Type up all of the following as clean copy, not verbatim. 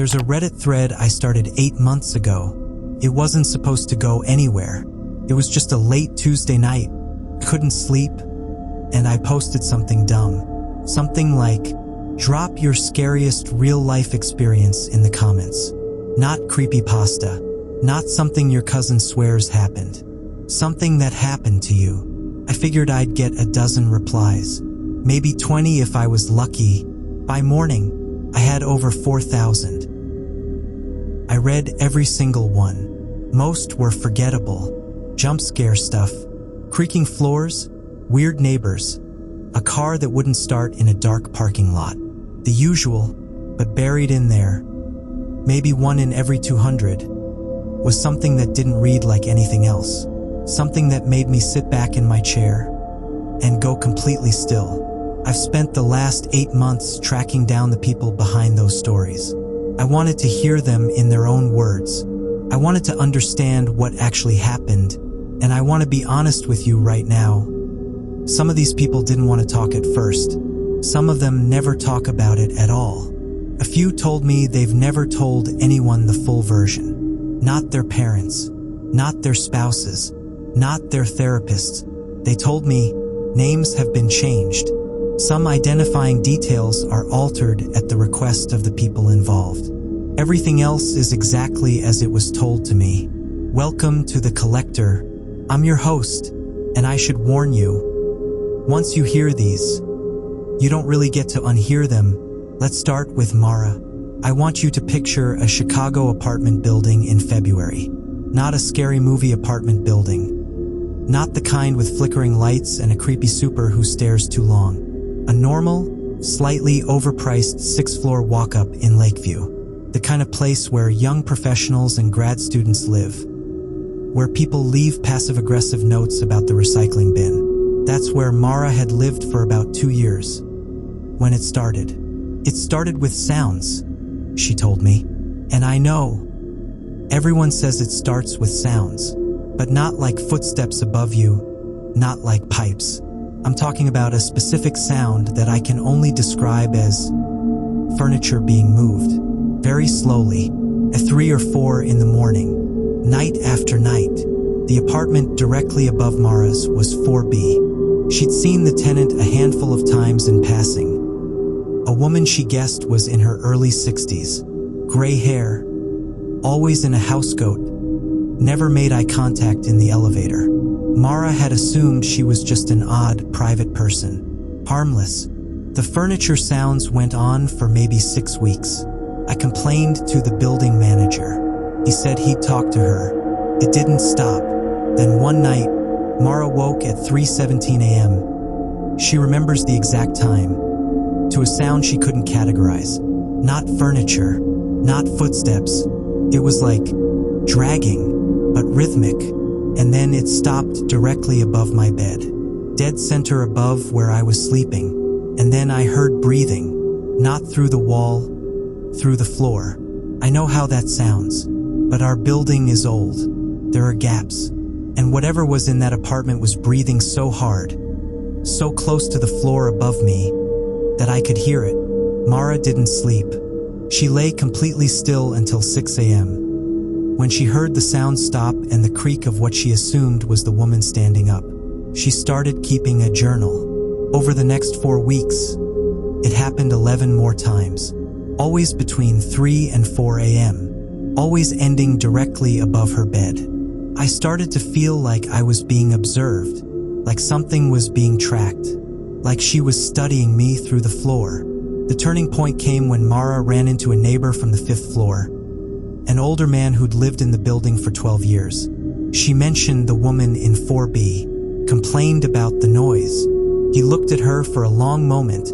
There's a Reddit thread I started 8 months ago. It wasn't supposed to go anywhere. It was just a late Tuesday night. Couldn't sleep, and I posted something dumb. Something like, drop your scariest real-life experience in the comments. Not creepypasta. Not something your cousin swears happened. Something that happened to you. I figured I'd get a dozen replies. Maybe 20 if I was lucky. By morning, I had over 4,000. I read every single one. Most were forgettable. Jump scare stuff. Creaking floors. Weird neighbors. A car that wouldn't start in a dark parking lot. The usual, but buried in there, maybe 1 in every 200, was something that didn't read like anything else. Something that made me sit back in my chair and go completely still. I've spent the last 8 months tracking down the people behind those stories. I wanted to hear them in their own words. I wanted to understand what actually happened, and I want to be honest with you right now. Some of these people didn't want to talk at first. Some of them never talk about it at all. A few told me they've never told anyone the full version. Not their parents, not their spouses, not their therapists. They told me names have been changed. Some identifying details are altered at the request of the people involved. Everything else is exactly as it was told to me. Welcome to The Collector. I'm your host, and I should warn you, once you hear these, you don't really get to unhear them. Let's start with Mara. I want you to picture a Chicago apartment building in February. Not a scary movie apartment building. Not the kind with flickering lights and a creepy super who stares too long. A normal, slightly overpriced 6th-floor walk-up in Lakeview. The kind of place where young professionals and grad students live. Where people leave passive-aggressive notes about the recycling bin. That's where Mara had lived for about 2 years. When it started. It started with sounds, she told me. And I know, everyone says it starts with sounds, but not like footsteps above you, not like pipes. I'm talking about a specific sound that I can only describe as furniture being moved. Very slowly, at 3 or 4 in the morning, night after night. The apartment directly above Mara's was 4B. She'd seen the tenant a handful of times in passing. A woman she guessed was in her early 60s, gray hair, always in a housecoat, never made eye contact in the elevator. Mara had assumed she was just an odd, private person, harmless. The furniture sounds went on for maybe 6 weeks. I complained to the building manager. He said he'd talk to her. It didn't stop. Then one night, Mara woke at 3:17 a.m. She remembers the exact time, to a sound she couldn't categorize. Not furniture, not footsteps. It was like dragging, but rhythmic. And then it stopped directly above my bed, dead center above where I was sleeping. And then I heard breathing, not through the wall, through the floor. I know how that sounds, but our building is old. There are gaps, and whatever was in that apartment was breathing so hard, so close to the floor above me, that I could hear it. Mara didn't sleep. She lay completely still until 6 a.m. When she heard the sound stop and the creak of what she assumed was the woman standing up, she started keeping a journal. Over the next 4 weeks, it happened 11 more times. Always between 3 and 4 a.m., always ending directly above her bed. I started to feel like I was being observed, like something was being tracked, like she was studying me through the floor. The turning point came when Mara ran into a neighbor from the 5th floor, an older man who'd lived in the building for 12 years. She mentioned the woman in 4B, complained about the noise. He looked at her for a long moment,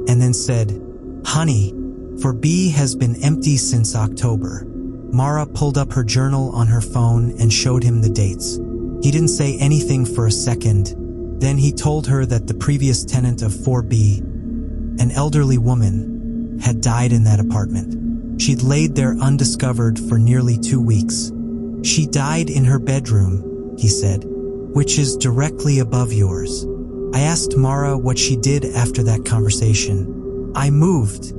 and then said, "Honey, 4B has been empty since October." Mara pulled up her journal on her phone and showed him the dates. He didn't say anything for a second. Then he told her that the previous tenant of 4B, an elderly woman, had died in that apartment. She'd laid there undiscovered for nearly 2 weeks. She died in her bedroom, he said, which is directly above yours. I asked Mara what she did after that conversation. "I moved,"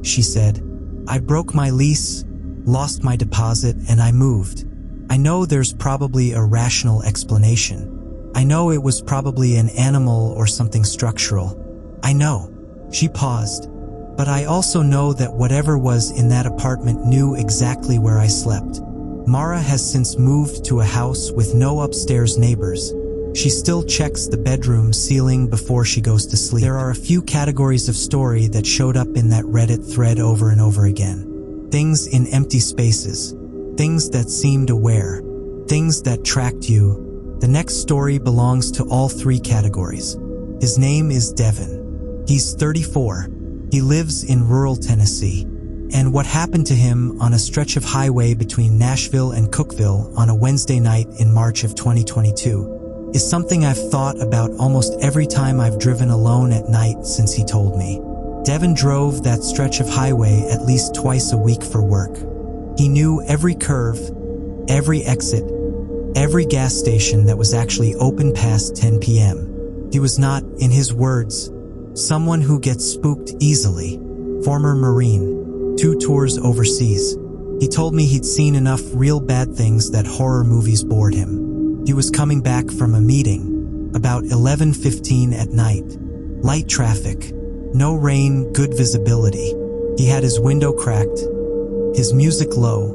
she said. I broke my lease, lost my deposit, and I moved. I know there's probably a rational explanation. I know it was probably an animal or something structural. I know. She paused. But I also know that whatever was in that apartment knew exactly where I slept. Mara has since moved to a house with no upstairs neighbors. She still checks the bedroom ceiling before she goes to sleep. There are a few categories of story that showed up in that Reddit thread over and over again. Things in empty spaces. Things that seemed aware. Things that tracked you. The next story belongs to all three categories. His name is Devin. He's 34. He lives in rural Tennessee. And what happened to him on a stretch of highway between Nashville and Cookeville on a Wednesday night in March of 2022 is something I've thought about almost every time I've driven alone at night since he told me. Devin drove that stretch of highway at least twice a week for work. He knew every curve, every exit, every gas station that was actually open past 10 p.m. He was not, in his words, someone who gets spooked easily. Former Marine, 2 tours overseas. He told me he'd seen enough real bad things that horror movies bored him. He was coming back from a meeting, about 11:15 at night. Light traffic, no rain, good visibility. He had his window cracked, his music low,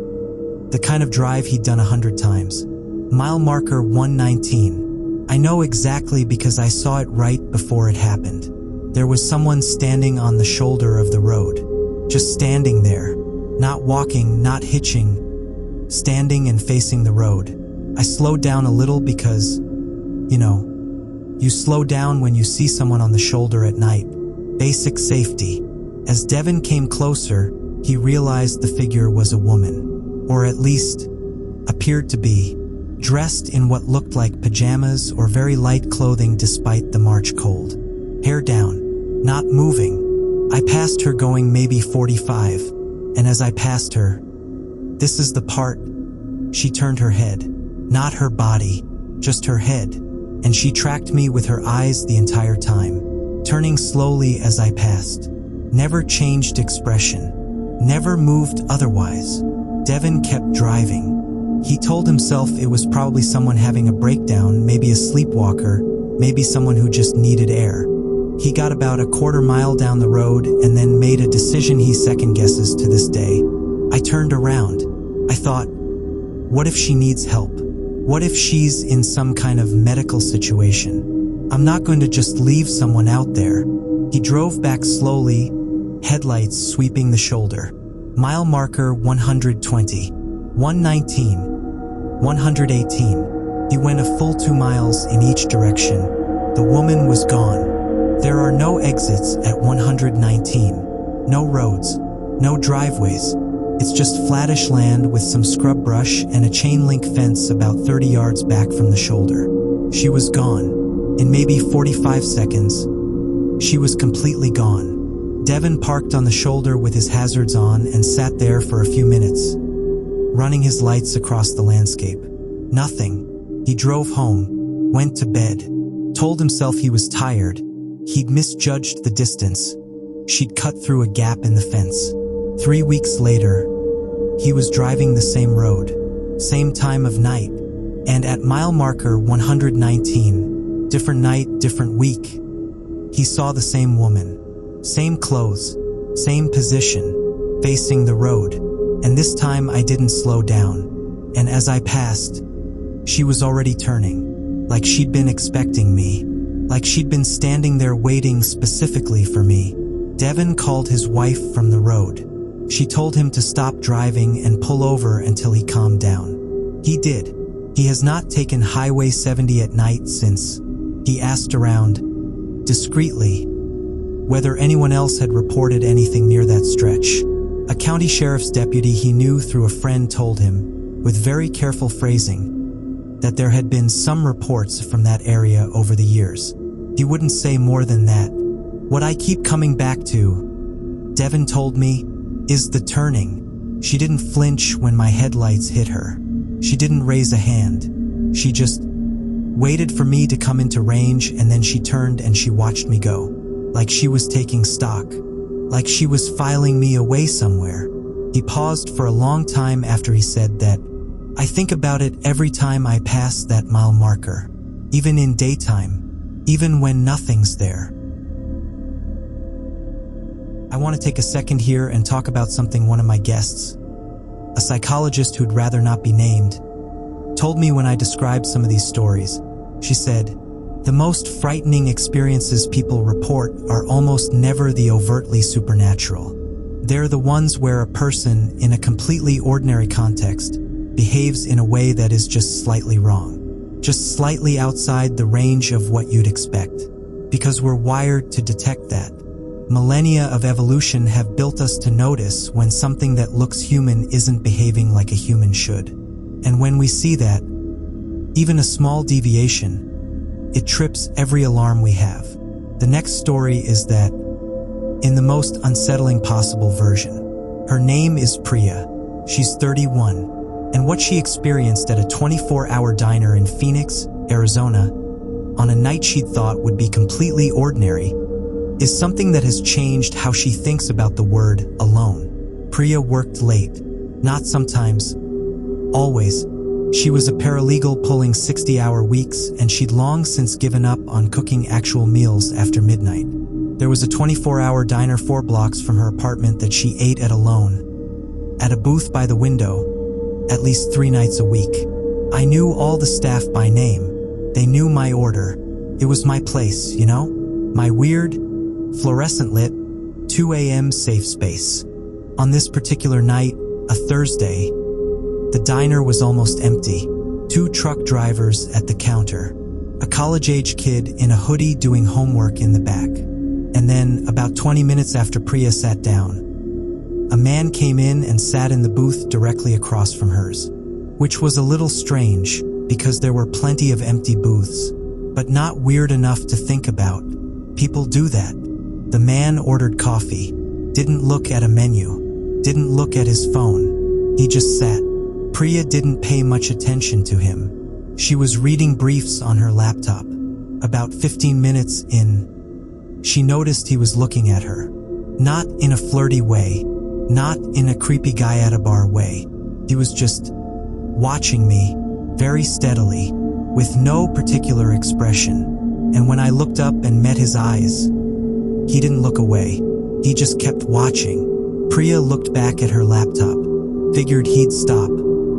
the kind of drive he'd done 100 times. Mile marker 119. I know exactly because I saw it right before it happened. There was someone standing on the shoulder of the road. Just standing there. Not walking, not hitching. Standing and facing the road. I slowed down a little because, you slow down when you see someone on the shoulder at night. Basic safety. As Devin came closer, he realized the figure was a woman. Or at least, appeared to be. Dressed in what looked like pajamas or very light clothing despite the March cold. Hair down, not moving. I passed her going maybe 45, and as I passed her, this is the part, she turned her head. Not her body, just her head, and she tracked me with her eyes the entire time, turning slowly as I passed. Never changed expression, never moved otherwise. Devin kept driving. He told himself it was probably someone having a breakdown, maybe a sleepwalker, maybe someone who just needed air. He got about a quarter mile down the road and then made a decision he second guesses to this day. I turned around. I thought, what if she needs help? What if she's in some kind of medical situation? I'm not going to just leave someone out there. He drove back slowly, headlights sweeping the shoulder. Mile marker 120, 119, 118. He went a full 2 miles in each direction. The woman was gone. There are no exits at 119. No roads, no driveways. It's just flattish land with some scrub brush and a chain link fence about 30 yards back from the shoulder. She was gone. In maybe 45 seconds, she was completely gone. Devin parked on the shoulder with his hazards on and sat there for a few minutes, running his lights across the landscape. Nothing. He drove home, went to bed, told himself he was tired. He'd misjudged the distance. She'd cut through a gap in the fence. 3 weeks later, he was driving the same road, same time of night, and at mile marker 119, different night, different week, he saw the same woman, same clothes, same position, facing the road, and this time I didn't slow down, and as I passed, she was already turning, like she'd been expecting me, like she'd been standing there waiting specifically for me. Devin called his wife from the road. She told him to stop driving and pull over until he calmed down. He did. He has not taken Highway 70 at night since. He asked around, discreetly, whether anyone else had reported anything near that stretch. A county sheriff's deputy he knew through a friend told him, with very careful phrasing, that there had been some reports from that area over the years. He wouldn't say more than that. What I keep coming back to, Devin told me, is the turning. She didn't flinch when my headlights hit her. She didn't raise a hand. She just waited for me to come into range, and then she turned and she watched me go. Like she was taking stock. Like she was filing me away somewhere. He paused for a long time after he said that, "I think about it every time I pass that mile marker, even in daytime, even when nothing's there." I want to take a second here and talk about something one of my guests, a psychologist who'd rather not be named, told me when I described some of these stories. She said, "The most frightening experiences people report are almost never the overtly supernatural. They're the ones where a person, in a completely ordinary context, behaves in a way that is just slightly wrong, just slightly outside the range of what you'd expect, because we're wired to detect that. Millennia of evolution have built us to notice when something that looks human isn't behaving like a human should. And when we see that, even a small deviation, it trips every alarm we have." The next story is that, in the most unsettling possible version. Her name is Priya. She's 31, and what she experienced at a 24-hour diner in Phoenix, Arizona, on a night she'd thought would be completely ordinary, is something that has changed how she thinks about the word alone. Priya worked late, not sometimes, always. She was a paralegal pulling 60-hour weeks, and she'd long since given up on cooking actual meals after midnight. There was a 24-hour diner 4 blocks from her apartment that she ate at alone, at a booth by the window, at least 3 nights a week. I knew all the staff by name. They knew my order. It was my place, you know? My weird, fluorescent-lit, 2 a.m. safe space. On this particular night, a Thursday, the diner was almost empty. 2 truck drivers at the counter. A college-age kid in a hoodie doing homework in the back. And then, about 20 minutes after Priya sat down, a man came in and sat in the booth directly across from hers, which was a little strange because there were plenty of empty booths, but not weird enough to think about. People do that. The man ordered coffee, didn't look at a menu, didn't look at his phone. He just sat. Priya didn't pay much attention to him. She was reading briefs on her laptop. About 15 minutes in, she noticed he was looking at her. Not in a flirty way, not in a creepy guy at a bar way. He was just watching me, very steadily, with no particular expression. And when I looked up and met his eyes, he didn't look away. He just kept watching. Priya looked back at her laptop, figured he'd stop.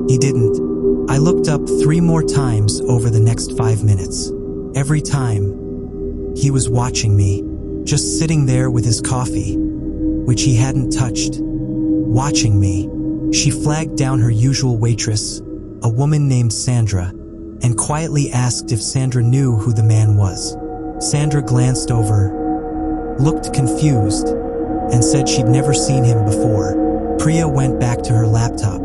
He didn't. I looked up 3 more times over the next 5 minutes. Every time, he was watching me, just sitting there with his coffee, which he hadn't touched, watching me. She flagged down her usual waitress, a woman named Sandra, and quietly asked if Sandra knew who the man was. Sandra glanced over, looked confused, and said she'd never seen him before. Priya went back to her laptop.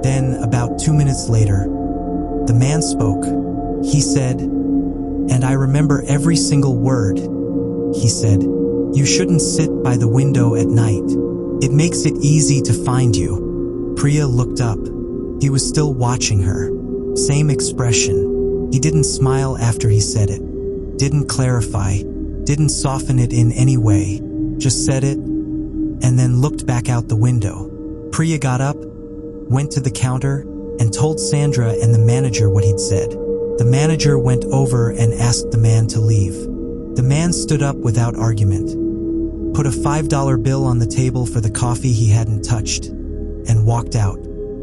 Then, about 2 minutes later, the man spoke. He said, and I remember every single word. He said, "You shouldn't sit by the window at night. It makes it easy to find you." Priya looked up. He was still watching her. Same expression. He didn't smile after he said it. Didn't clarify. Didn't soften it in any way. Just said it, and then looked back out the window. Priya got up, went to the counter, and told Sandra and the manager what he'd said. The manager went over and asked the man to leave. The man stood up without argument, put a $5 bill on the table for the coffee he hadn't touched, and walked out.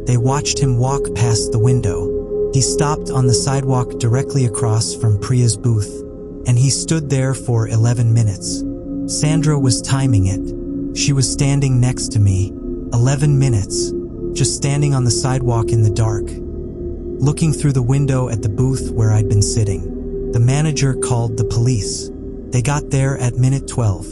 They watched him walk past the window. He stopped on the sidewalk directly across from Priya's booth, and he stood there for 11 minutes. Sandra was timing it. She was standing next to me. 11 minutes, just standing on the sidewalk in the dark, looking through the window at the booth where I'd been sitting. The manager called the police. They got there at minute 12.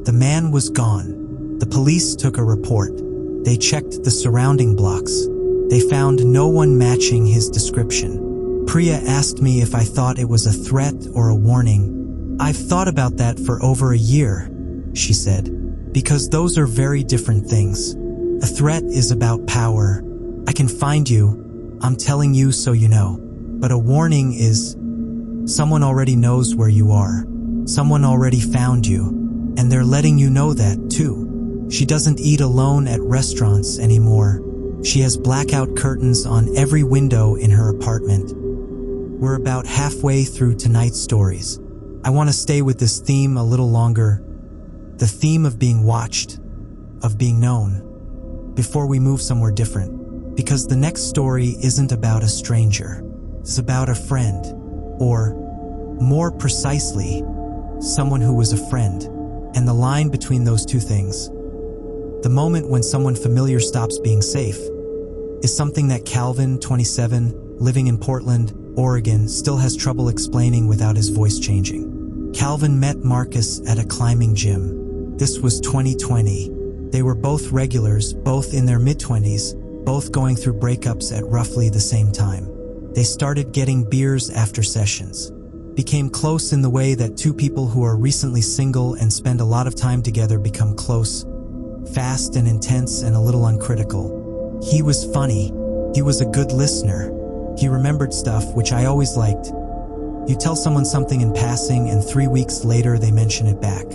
The man was gone. The police took a report. They checked the surrounding blocks. They found no one matching his description. Priya asked me if I thought it was a threat or a warning. "I've thought about that for over a year," she said, "because those are very different things. A threat is about power. I can find you. I'm telling you so you know. But a warning is someone already knows where you are. Someone already found you, and they're letting you know that too. She doesn't eat alone at restaurants anymore. She has blackout curtains on every window in her apartment. We're about halfway through tonight's stories. I want to stay with this theme a little longer. The theme of being watched, of being known, before we move somewhere different. Because the next story isn't about a stranger. It's about a friend. Or, more precisely, someone who was a friend. And the line between those two things, the moment when someone familiar stops being safe, is something that Calvin, 27, living in Portland, Oregon, still has trouble explaining without his voice changing. Calvin met Marcus at a climbing gym. This was 2020. They were both regulars, both in their mid-20s, both going through breakups at roughly the same time. They started getting beers after sessions. Became close in the way that two people who are recently single and spend a lot of time together become close. Fast and intense and a little uncritical. He was funny. He was a good listener. He remembered stuff, which I always liked. You tell someone something in passing and 3 weeks later they mention it back.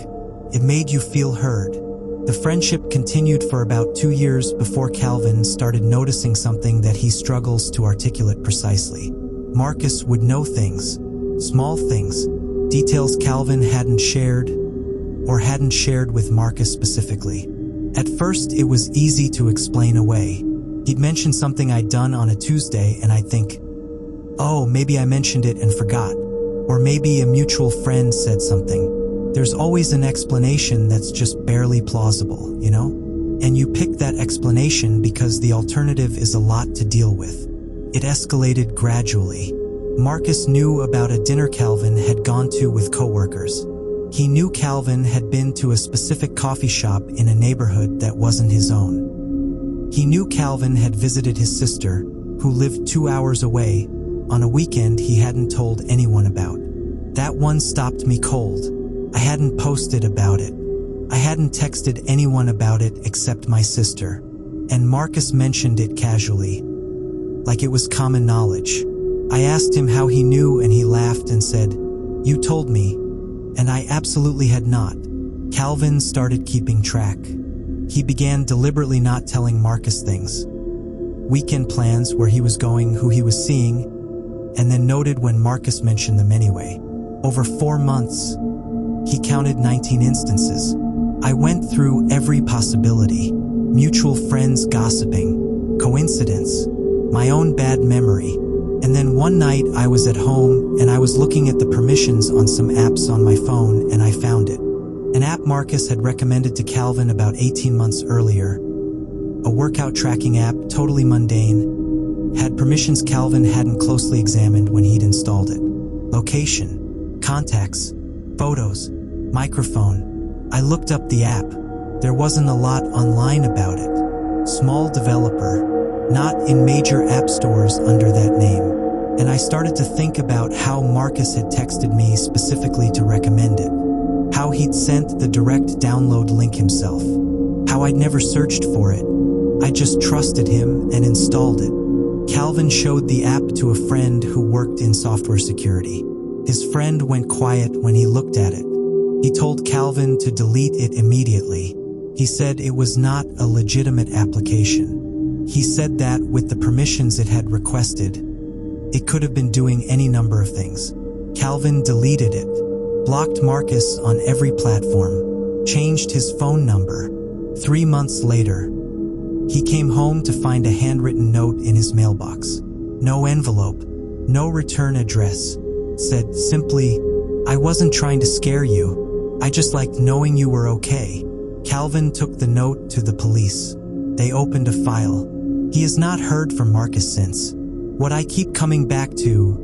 It made you feel heard. The friendship continued for about 2 years before Calvin started noticing something that he struggles to articulate precisely. Marcus would know things, small things, details Calvin hadn't shared with Marcus specifically. At first, it was easy to explain away. He'd mention something I'd done on a Tuesday and I'd think, oh, maybe I mentioned it and forgot. Or maybe a mutual friend said something. There's always an explanation that's just barely plausible, you know? And you pick that explanation because the alternative is a lot to deal with. It escalated gradually. Marcus knew about a dinner Calvin had gone to with coworkers. He knew Calvin had been to a specific coffee shop in a neighborhood that wasn't his own. He knew Calvin had visited his sister, who lived 2 hours away, on a weekend he hadn't told anyone about. That one stopped me cold. I hadn't posted about it. I hadn't texted anyone about it except my sister. And Marcus mentioned it casually, like it was common knowledge. I asked him how he knew and he laughed and said, "You told me." And I absolutely had not. Calvin started keeping track. He began deliberately not telling Marcus things. Weekend plans, where he was going, who he was seeing, and then noted when Marcus mentioned them anyway. Over 4 months, he counted 19 instances. I went through every possibility. Mutual friends gossiping, coincidence, my own bad memory. And then one night I was at home and I was looking at the permissions on some apps on my phone and I found it. An app Marcus had recommended to Calvin about 18 months earlier. A workout tracking app, totally mundane, had permissions Calvin hadn't closely examined when he'd installed it. Location, contacts, photos, microphone. I looked up the app. There wasn't a lot online about it. Small developer, not in major app stores under that name. And I started to think about how Marcus had texted me specifically to recommend it. How he'd sent the direct download link himself. How I'd never searched for it. I just trusted him and installed it. Calvin showed the app to a friend who worked in software security. His friend went quiet when he looked at it. He told Calvin to delete it immediately. He said it was not a legitimate application. He said that with the permissions it had requested, it could have been doing any number of things. Calvin deleted it, blocked Marcus on every platform, changed his phone number. 3 months later, he came home to find a handwritten note in his mailbox. No envelope, no return address. Said simply, "I wasn't trying to scare you. I just liked knowing you were okay." Calvin took the note to the police. They opened a file. He has not heard from Marcus since. "What I keep coming back to,"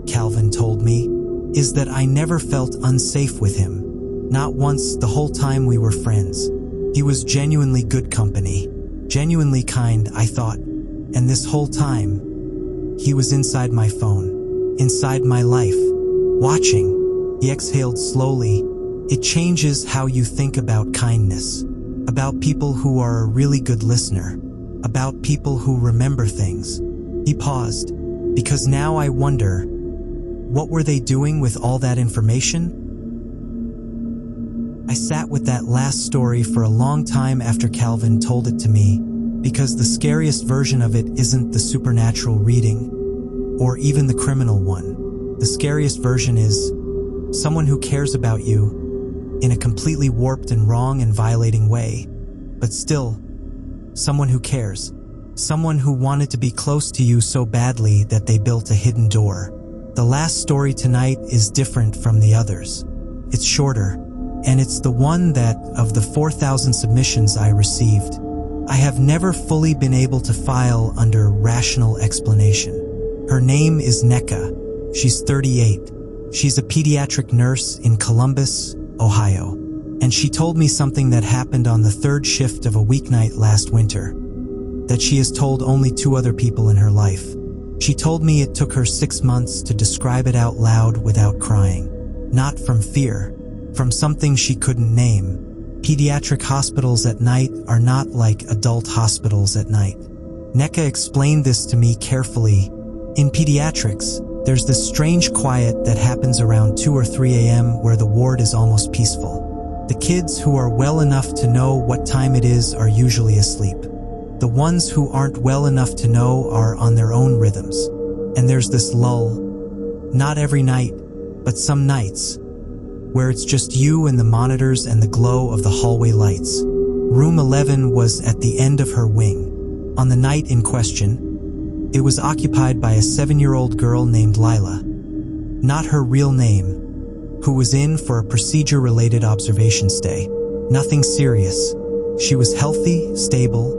Calvin told me, "is that I never felt unsafe with him. Not once the whole time we were friends. He was genuinely good company. Genuinely kind, I thought. And this whole time, he was inside my phone. Inside my life. Watching." He exhaled slowly. "It changes how you think about kindness. About people who are a really good listener. About people who remember things." He paused. "Because now I wonder, what were they doing with all that information?" I sat with that last story for a long time after Calvin told it to me, because the scariest version of it isn't the supernatural reading, or even the criminal one. The scariest version is someone who cares about you in a completely warped and wrong and violating way, but still, someone who cares. Someone who wanted to be close to you so badly that they built a hidden door. The last story tonight is different from the others. It's shorter, and it's the one that, of the 4,000 submissions I received, I have never fully been able to file under rational explanation. Her name is Neka. She's 38. She's a pediatric nurse in Columbus, Ohio. And she told me something that happened on the third shift of a weeknight last winter, that she has told only 2 other people in her life. She told me it took her 6 months to describe it out loud without crying. Not from fear, from something she couldn't name. Pediatric hospitals at night are not like adult hospitals at night. Neka explained this to me carefully. In pediatrics, there's this strange quiet that happens around 2 or 3 a.m. where the ward is almost peaceful. The kids who are well enough to know what time it is are usually asleep. The ones who aren't well enough to know are on their own rhythms. And there's this lull, not every night, but some nights, where it's just you and the monitors and the glow of the hallway lights. Room 11 was at the end of her wing. On the night in question, it was occupied by a 7-year-old girl named Lila, not her real name, who was in for a procedure-related observation stay. Nothing serious. She was healthy, stable,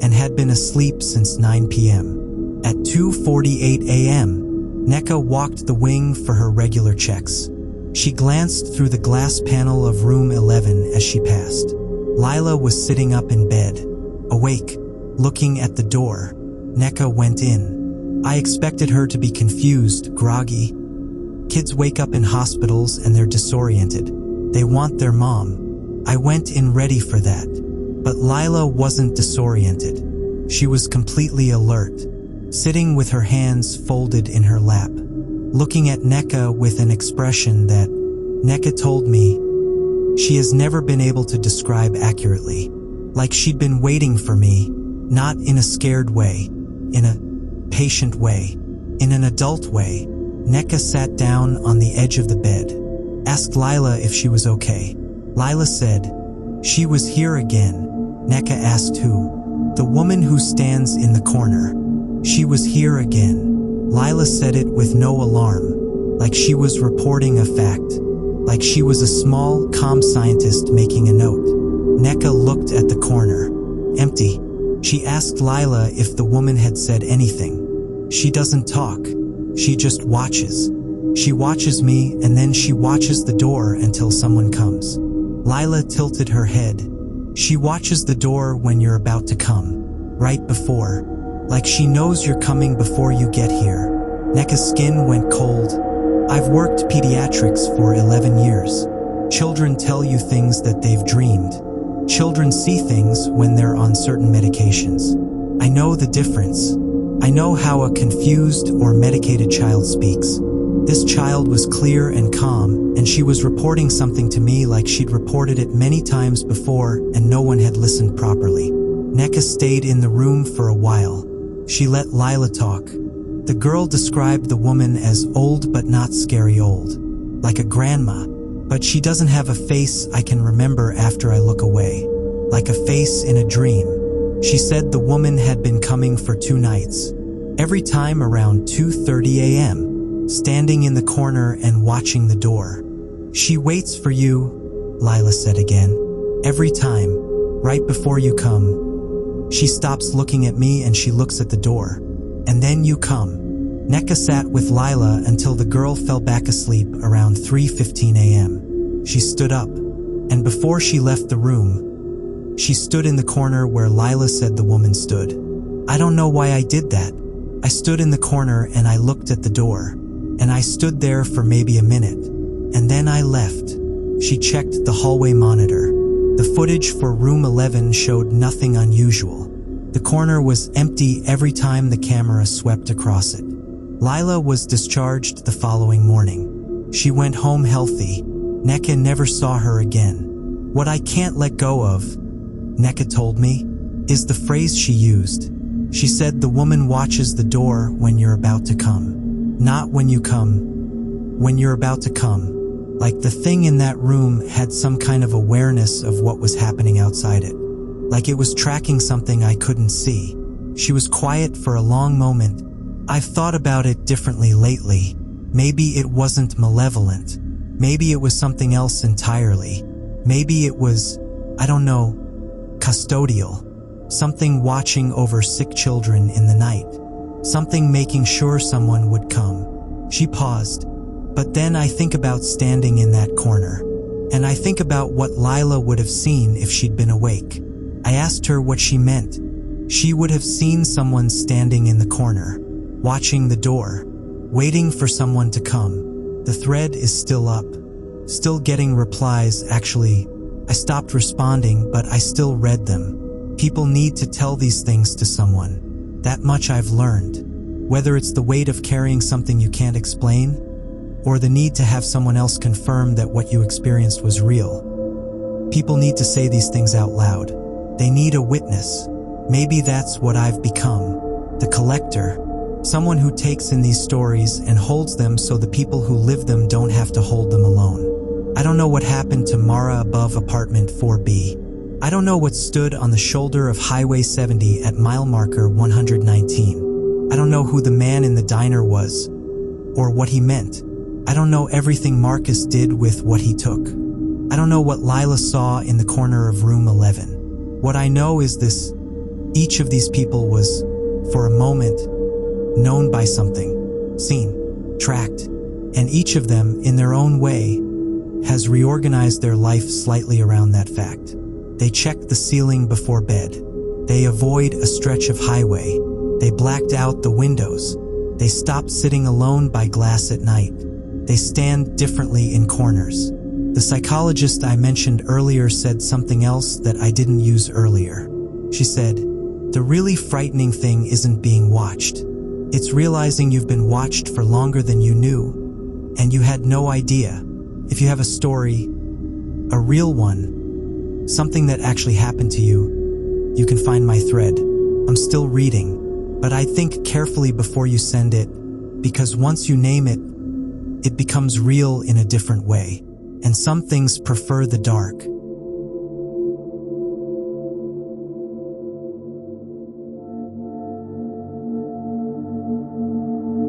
and had been asleep since 9 p.m. At 2:48 a.m., Neka walked the wing for her regular checks. She glanced through the glass panel of room 11 as she passed. Lila was sitting up in bed, awake, looking at the door. Neka went in. I expected her to be confused, groggy. Kids wake up in hospitals and they're disoriented. They want their mom. I went in ready for that. But Lila wasn't disoriented. She was completely alert, sitting with her hands folded in her lap, looking at Neka with an expression that, Neka told me, she has never been able to describe accurately. Like she'd been waiting for me, not in a scared way, in a patient way, in an adult way. Neka sat down on the edge of the bed, asked Lila if she was okay. Lila said, "She was here again." Neka asked who. "The woman who stands in the corner. She was here again." Lila said it with no alarm, like she was reporting a fact, like she was a small, calm scientist making a note. Neka looked at the corner. Empty. She asked Lila if the woman had said anything. "She doesn't talk. She just watches. She watches me and then she watches the door until someone comes." Lila tilted her head. "She watches the door when you're about to come, right before, like she knows you're coming before you get here." Neka's skin went cold. "I've worked pediatrics for 11 years. Children tell you things that they've dreamed. Children see things when they're on certain medications. I know the difference. I know how a confused or medicated child speaks. This child was clear and calm, and she was reporting something to me like she'd reported it many times before and no one had listened properly." Neka stayed in the room for a while. She let Lila talk. The girl described the woman as old but not scary old, like a grandma, but she doesn't have a face I can remember after I look away, like a face in a dream. She said the woman had been coming for 2 nights, every time around 2:30 a.m., standing in the corner and watching the door. "She waits for you," Lila said again, "every time, right before you come. She stops looking at me and she looks at the door. And then you come." Neka sat with Lila until the girl fell back asleep around 3:15 a.m. She stood up, and before she left the room, she stood in the corner where Lila said the woman stood. I don't know why I did that. I stood in the corner and I looked at the door, and I stood there for maybe a minute, and then I left. She checked the hallway monitor. The footage for room 11 showed nothing unusual. The corner was empty every time the camera swept across it. Lila was discharged the following morning. She went home healthy. Neka never saw her again. What I can't let go of, Neka told me, is the phrase she used. She said the woman watches the door when you're about to come. Not when you come. When you're about to come. Like the thing in that room had some kind of awareness of what was happening outside it. Like it was tracking something I couldn't see. She was quiet for a long moment. I've thought about it differently lately. Maybe it wasn't malevolent. Maybe it was something else entirely. Maybe it was, I don't know, custodial. Something watching over sick children in the night. Something making sure someone would come. She paused. But then I think about standing in that corner. And I think about what Lila would have seen if she'd been awake. I asked her what she meant. She would have seen someone standing in the corner, watching the door, waiting for someone to come. The thread is still up. Still getting replies. Actually, I stopped responding, but I still read them. People need to tell these things to someone. That much I've learned. Whether it's the weight of carrying something you can't explain, or the need to have someone else confirm that what you experienced was real. People need to say these things out loud. They need a witness. Maybe that's what I've become. The collector. Someone who takes in these stories and holds them so the people who live them don't have to hold them alone. I don't know what happened to Mara above apartment 4B. I don't know what stood on the shoulder of Highway 70 at mile marker 119. I don't know who the man in the diner was, or what he meant. I don't know everything Marcus did with what he took. I don't know what Lila saw in the corner of room 11. What I know is this: each of these people was, for a moment, known by something, seen, tracked, and each of them, in their own way, has reorganized their life slightly around that fact. They check the ceiling before bed. They avoid a stretch of highway. They blacked out the windows. They stopped sitting alone by glass at night. They stand differently in corners. The psychologist I mentioned earlier said something else that I didn't use earlier. She said, the really frightening thing isn't being watched. It's realizing you've been watched for longer than you knew, and you had no idea. If you have a story, a real one, something that actually happened to you, you can find my thread. I'm still reading, but I think carefully before you send it, because once you name it, it becomes real in a different way. And some things prefer the dark.